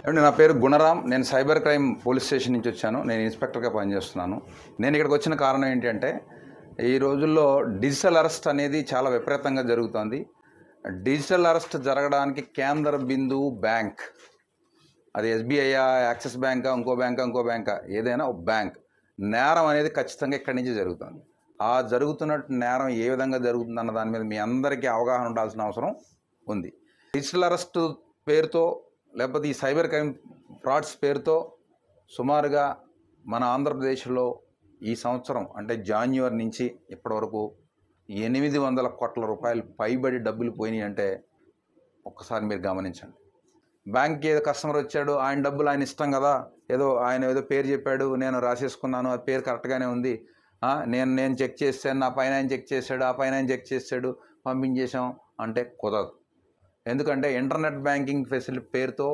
ఏమండి, నా పేరు గుణరాం. నేను సైబర్ క్రైమ్ పోలీస్ స్టేషన్ నుంచి వచ్చాను. నేను ఇన్స్పెక్టర్గా పనిచేస్తున్నాను. నేను ఇక్కడికి వచ్చిన కారణం ఏంటంటే, ఈ రోజుల్లో డిజిటల్ అరెస్ట్ అనేది చాలా విపరీతంగా జరుగుతోంది. డిజిటల్ అరెస్ట్ జరగడానికి కేంద్ర బిందువు బ్యాంక్. అది ఎస్బీఐయా, యాక్సిస్ బ్యాంకా, ఇంకో బ్యాంకా, ఏదైనా ఒక బ్యాంక్. నేరం అనేది ఖచ్చితంగా ఇక్కడి నుంచి జరుగుతుంది. ఆ జరుగుతున్నట్టు నేరం ఏ విధంగా జరుగుతుందన్న దాని మీద మీ అందరికీ అవగాహన ఉండాల్సిన అవసరం ఉంది. డిజిటల్ అరెస్ట్ పేరుతో లేకపోతే ఈ సైబర్ క్రైమ్ ఫ్రాడ్స్ పేరుతో సుమారుగా మన ఆంధ్రప్రదేశ్లో ఈ సంవత్సరం అంటే జాన్యువరి నుంచి ఇప్పటివరకు 800 కోట్ల రూపాయలు పైబడి డబ్బులు పోయినాయి అంటే ఒక్కసారి మీరు గమనించండి. బ్యాంక్కి ఏదో కస్టమర్ వచ్చాడు, ఆయన డబ్బులు ఆయన ఇష్టం కదా, ఆయన ఏదో పేరు చెప్పాడు, నేను రాసేసుకున్నాను, ఆ పేరు కరెక్ట్గానే ఉంది, నేను చెక్ చేశాను, నా పైన ఆయన చెక్ చేశాడు, ఆ పైన ఆయన చెక్ చేశాడు, పంపించేశాం అంటే కుదరదు. ఎందుకంటే ఇంటర్నెట్ బ్యాంకింగ్ ఫెసిలిటీ పేరుతో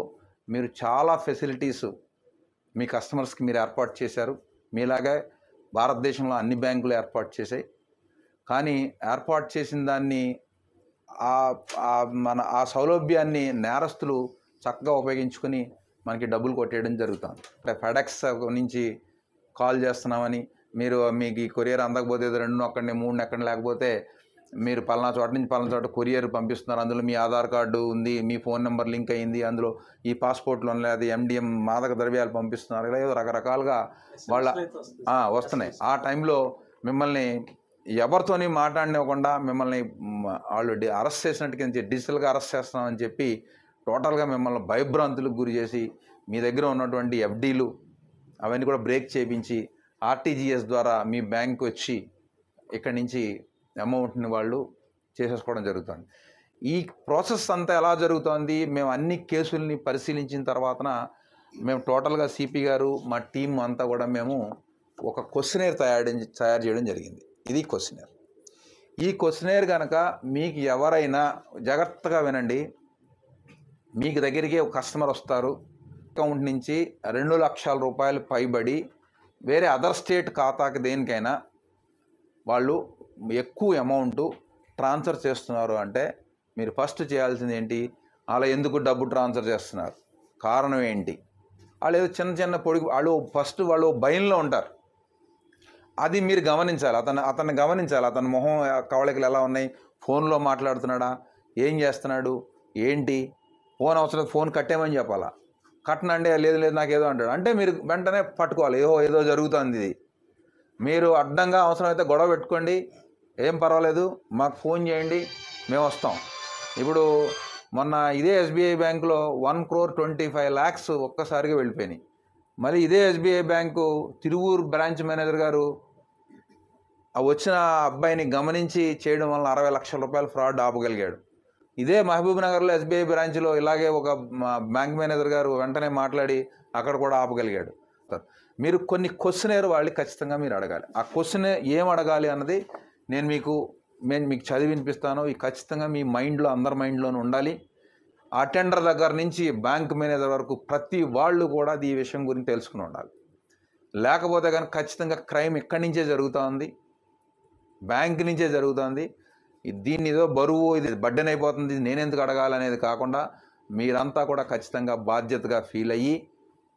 మీరు చాలా ఫెసిలిటీస్ మీ కస్టమర్స్కి మీరు ఏర్పాటు చేశారు. మీలాగే భారతదేశంలో అన్ని బ్యాంకులు ఏర్పాటు చేశాయి. కానీ ఏర్పాటు చేసిన దాన్ని ఆ సౌలభ్యాన్ని నేరస్తులు చక్కగా ఉపయోగించుకొని మనకి డబ్బులు కొట్టేయడం జరుగుతుంది. అంటే ఫెడెక్స్ నుంచి కాల్ చేస్తున్నామని, మీకు ఈ కొరియర్ అందకపోతే 2 అక్కడనే 3 ఎక్కడ లేకపోతే మీరు పలానా చోట నుంచి పలానా చోట కొరియర్ పంపిస్తున్నారు, అందులో మీ ఆధార్ కార్డు ఉంది, మీ ఫోన్ నెంబర్ లింక్ అయింది, అందులో ఈ పాస్పోర్ట్లో లేదా MDM మాదక ద్రవ్యాలు పంపిస్తున్నారు, ఇలా ఏదో రకరకాలుగా వస్తున్నాయి. ఆ టైంలో మిమ్మల్ని ఎవరితోని మాట్లాడనివ్వకుండా మిమ్మల్ని వాళ్ళు అరెస్ట్ చేసినట్టుగా డిజిటల్గా అరెస్ట్ చేస్తున్నామని చెప్పి టోటల్గా మిమ్మల్ని భయభ్రాంతులకు గురి చేసి మీ దగ్గర ఉన్నటువంటి FDలు అవన్నీ కూడా బ్రేక్ చేయించి RTGS ద్వారా మీ బ్యాంక్ వచ్చి ఇక్కడి నుంచి అమౌంట్ని వాళ్ళు చేసేసుకోవడం జరుగుతుంది. ఈ ప్రాసెస్ అంతా ఎలా జరుగుతుంది? మేము అన్ని కేసుల్ని పరిశీలించిన తర్వాతన మేము టోటల్గా CP గారు మా టీం అంతా కూడా మేము ఒక క్వశ్చనేర్ తయారు చేయడం జరిగింది. ఇది క్వశ్చనేర్. ఈ క్వశ్చనేర్ కనుక మీకు ఎవరైనా జాగ్రత్తగా వినండి, మీకు దగ్గరికి ఒక కస్టమర్ వస్తారు, అకౌంట్ నుంచి 2 లక్షల రూపాయలు పైబడి వేరే అదర్ స్టేట్ ఖాతాకి దేనికైనా వాళ్ళు ఎక్కువ అమౌంట్ ట్రాన్స్ఫర్ చేస్తున్నారు అంటే మీరు ఫస్ట్ చేయాల్సింది ఏంటి? అలా ఎందుకు డబ్బు ట్రాన్స్ఫర్ చేస్తున్నారు, కారణం ఏంటి? వాళ్ళు ఏదో చిన్న వాళ్ళు భయంలో ఉంటారు. అది మీరు గమనించాలి. అతన్ని గమనించాలి. అతని మొహం కవళికలు ఎలా ఉన్నాయి, ఫోన్లో మాట్లాడుతున్నాడా, ఏం చేస్తున్నాడు, ఏంటి, ఫోన్ అవసరం ఫోన్ కట్టేమని చెప్పాలా, కట్టనండి, లేదు నాకేదో అంటాడు అంటే మీరు వెంటనే పట్టుకోవాలి, ఏదో జరుగుతుంది. ఇది మీరు అడ్డంగా అవసరమైతే గొడవ పెట్టుకోండి, ఏం పర్వాలేదు, మాకు ఫోన్ చేయండి, మేము వస్తాం. ఇప్పుడు మొన్న ఇదే SBI బ్యాంకులో 1,25,00,000 ఒక్కసారిగా వెళ్ళిపోయినాయి. మళ్ళీ ఇదే SBI bank Tiruvuru branch manager గారు వచ్చిన అబ్బాయిని గమనించి చేయడం వల్ల 60 లక్షల రూపాయల ఫ్రాడ్ ఆపగలిగాడు. ఇదే మహబూబ్ నగర్లో SBI బ్రాంచ్లో ఇలాగే ఒక బ్యాంక్ మేనేజర్ గారు వెంటనే మాట్లాడి అక్కడ కూడా ఆపగలిగాడు. మీరు కొన్ని క్వశ్చనేర్ వాళ్ళు ఖచ్చితంగా మీరు అడగాలి. ఆ క్వశ్చన్ ఏం అడగాలి అన్నది నేను మీకు చదివి వినిపిస్తాను. ఈ ఖచ్చితంగా మీ మైండ్లో, అందరి మైండ్లోనూ ఉండాలి. అటెండర్ దగ్గర నుంచి బ్యాంక్ మేనేజర్ వరకు ప్రతి వాళ్ళు కూడా ఈ విషయం గురించి తెలుసుకుని ఉండాలి. లేకపోతే కనుక ఖచ్చితంగా క్రైమ్ ఇక్కడి నుంచే జరుగుతుంది, బ్యాంక్ నుంచే జరుగుతుంది. దీన్ని ఏదో బరువు, ఇది బర్డెన్ అయిపోతుంది, నేనెందుకు అడగాలనేది కాకుండా మీరంతా కూడా ఖచ్చితంగా బాధ్యతగా ఫీల్ అయ్యి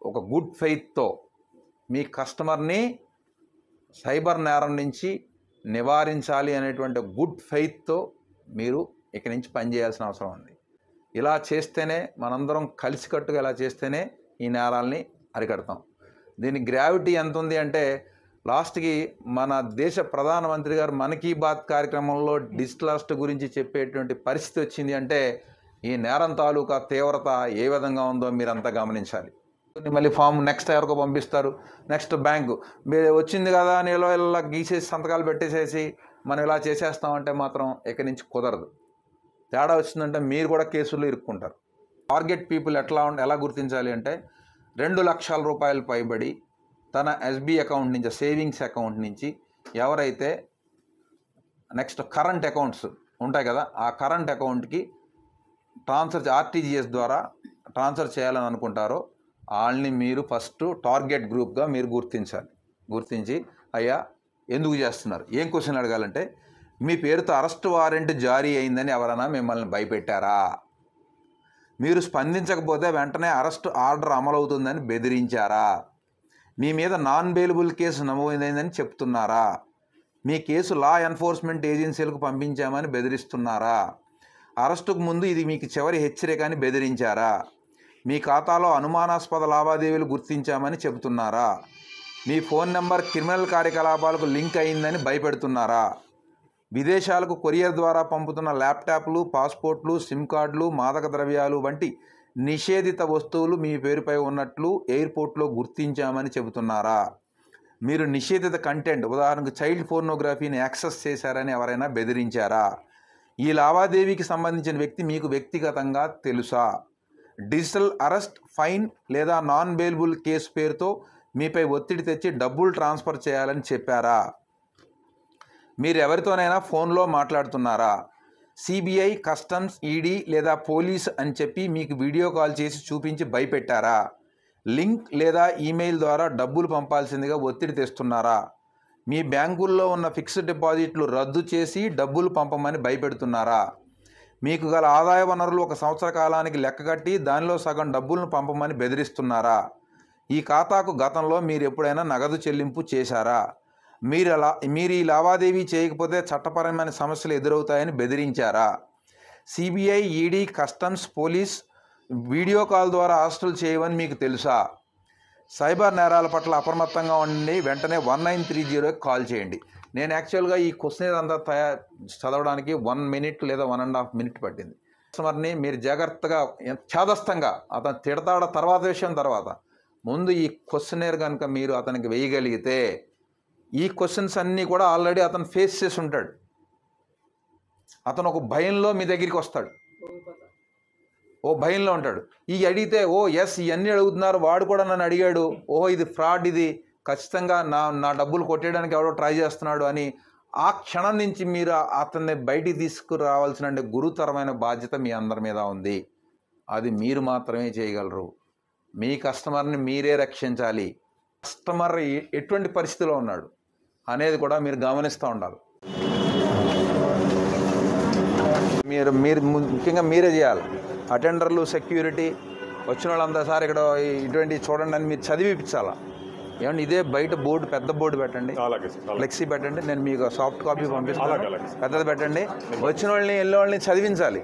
ఒక గుడ్ ఫెయిత్తో మీ కస్టమర్ని సైబర్ నేరం నుంచి నివారించాలి అనేటువంటి గుడ్ ఫెయిత్తో మీరు ఇక్కడి నుంచి పనిచేయాల్సిన అవసరం ఉంది. ఇలా చేస్తేనే, మనందరం కలిసికట్టుగా ఇలా చేస్తేనే ఈ నేరాల్ని అరికడతాం. దీని గ్రావిటీ ఎంత ఉంది అంటే లాస్ట్కి మన దేశ ప్రధానమంత్రి గారు మన్ కీ బాత్ కార్యక్రమంలో డిజిటల్ అరెస్ట్ గురించి చెప్పేటువంటి పరిస్థితి వచ్చింది అంటే ఈ నేరం తాలూకా తీవ్రత ఏ విధంగా ఉందో మీరంతా గమనించాలి. మళ్ళీ ఫామ్ నెక్స్ట్ ఎవరికో పంపిస్తారు, నెక్స్ట్ బ్యాంకు మీరు వచ్చింది కదా అని ఇలా గీసేసి సంతకాలు పెట్టేసేసి మనం ఇలా చేసేస్తామంటే మాత్రం ఇక్కడి నుంచి కుదరదు. తేడా వచ్చిందంటే మీరు కూడా కేసుల్లో ఇరుక్కుంటారు. టార్గెట్ పీపుల్ ఎలా గుర్తించాలి అంటే 2 లక్షల రూపాయలు పైబడి తన SB అకౌంట్ నుంచి, సేవింగ్స్ అకౌంట్ నుంచి ఎవరైతే నెక్స్ట్ కరెంట్ అకౌంట్స్ ఉంటాయి కదా, ఆ కరెంట్ అకౌంట్కి RTGS ద్వారా ట్రాన్స్ఫర్ చేయాలని అనుకుంటారో వాళ్ళని మీరు ఫస్ట్ టార్గెట్ గ్రూప్గా మీరు గుర్తించి అయ్యా ఎందుకు చేస్తున్నారు, ఏం క్వశ్చన్ అడగాలంటే మీ పేరుతో అరెస్ట్ వారెంట్ జారీ అయిందని ఎవరైనా మిమ్మల్ని భయపెట్టారా, మీరు స్పందించకపోతే వెంటనే అరెస్ట్ ఆర్డర్ అమలవుతుందని బెదిరించారా? మీ మీద నాన్ బెయిలబుల్ కేసు నమోదైందని చెప్తున్నారా? మీ కేసు లా ఎన్ఫోర్స్మెంట్ ఏజెన్సీలకు పంపించామని బెదిరిస్తున్నారా? అరెస్టుకు ముందు ఇది మీకు చివరి హెచ్చరిక అని బెదిరించారా? మీ ఖాతాలో అనుమానాస్పద లావాదేవీలు గుర్తించామని చెబుతున్నారా? మీ ఫోన్ నెంబర్ క్రిమినల్ కార్యకలాపాలకు లింక్ అయిందని భయపెడుతున్నారా? విదేశాలకు కొరియర్ ద్వారా పంపుతున్న ల్యాప్టాప్లు, పాస్పోర్ట్లు, సిమ్ కార్డులు, మాదక ద్రవ్యాలు వంటి నిషేధిత వస్తువులు మీ పేరుపై ఉన్నట్లు ఎయిర్పోర్ట్లో గుర్తించామని చెబుతున్నారా? మీరు నిషేధిత కంటెంట్, ఉదాహరణకు చైల్డ్ పోర్నోగ్రఫీని యాక్సెస్ చేశారని ఎవరైనా బెదిరించారా? ఈ లావాదేవీకి సంబంధించిన వ్యక్తి మీకు వ్యక్తిగతంగా తెలుసా? డిజిటల్ అరెస్ట్, ఫైన్ లేదా నాన్ బెయిలబుల్ కేసు పేరుతో మీపై ఒత్తిడి తెచ్చి డబ్బులు ట్రాన్స్ఫర్ చేయాలని చెప్పారా? మీరు ఎవరితోనైనా ఫోన్లో మాట్లాడుతున్నారా? సిబిఐ, కస్టమ్స్, ఈడీ లేదా పోలీస్ అని చెప్పి మీకు వీడియో కాల్ చేసి చూపించి భయపెట్టారా? లింక్ లేదా ఈమెయిల్ ద్వారా డబ్బులు పంపాల్సిందిగా ఒత్తిడి తెస్తున్నారా? మీ బ్యాంకుల్లో ఉన్న ఫిక్స్డ్ డిపాజిట్లు రద్దు చేసి డబ్బులు పంపమని భయపెడుతున్నారా? మీకు గల ఆదాయ వనరులు 1 సంవత్సర కాలానికి లెక్కగట్టి దానిలో సగం డబ్బులను పంపమని బెదిరిస్తున్నారా? ఈ ఖాతాకు గతంలో మీరు ఎప్పుడైనా నగదు చెల్లింపు చేశారా? మీరు ఈ లావాదేవీ చేయకపోతే చట్టపరమైన సమస్యలు ఎదురవుతాయని బెదిరించారా? CBI, ED, customs, police video call ద్వారా అరెస్టులు చేయవని మీకు తెలుసా? సైబర్ నేరాల పట్ల అప్రమత్తంగా ఉండి వెంటనే 1930కి కాల్ చేయండి. నేను యాక్చువల్గా ఈ క్వశ్చన్ అంతా చదవడానికి 1 మినిట్ లేదా 1.5 మినిట్ పట్టింది. కస్టమర్ని మీరు జాగ్రత్తగా ఛాదస్తంగా అతను తిడతాడ తర్వాత విషయం తర్వాత, ముందు ఈ క్వశ్చనేర్ కనుక మీరు అతనికి వేయగలిగితే ఈ క్వశ్చన్స్ అన్నీ కూడా ఆల్రెడీ అతను ఫేస్ చేసి ఉంటాడు. అతను ఒక భయంలో మీ దగ్గరికి వస్తాడు, ఓ భయంలో ఉంటాడు. ఈ అడిగితే ఓ ఎస్ ఇవన్నీ అడుగుతున్నారు, వాడు కూడా నన్ను అడిగాడు, ఓహో ఇది ఫ్రాడ్, ఇది ఖచ్చితంగా నా డబ్బులు కొట్టేయడానికి ఎవడో ట్రై చేస్తున్నాడు అని ఆ క్షణం నుంచి మీరు అతన్ని బయటికి తీసుకురావాల్సిన గురుతరమైన బాధ్యత మీ అందరి మీద ఉంది. అది మీరు మాత్రమే చేయగలరు. మీ కస్టమర్ని మీరే రక్షించాలి. కస్టమర్ ఎటువంటి పరిస్థితిలో ఉన్నాడు అనేది కూడా మీరు గమనిస్తూ ఉండాలి. మీరు ముఖ్యంగా మీరే చేయాలి. అటెండర్లు, సెక్యూరిటీ వచ్చిన వాళ్ళంతా సార్ ఇక్కడ ఇటువంటి చూడండి అని మీరు చదివిపించాలా. ఏమంటే ఇదే బయట బోర్డు, పెద్ద బోర్డు పెట్టండి, ఫ్లెక్సీ పెట్టండి, నేను మీకు సాఫ్ట్ కాపీ పంపిస్తాను, పెద్దది పెట్టండి. వచ్చిన వాళ్ళని వెళ్ళే వాళ్ళని చదివించాలి.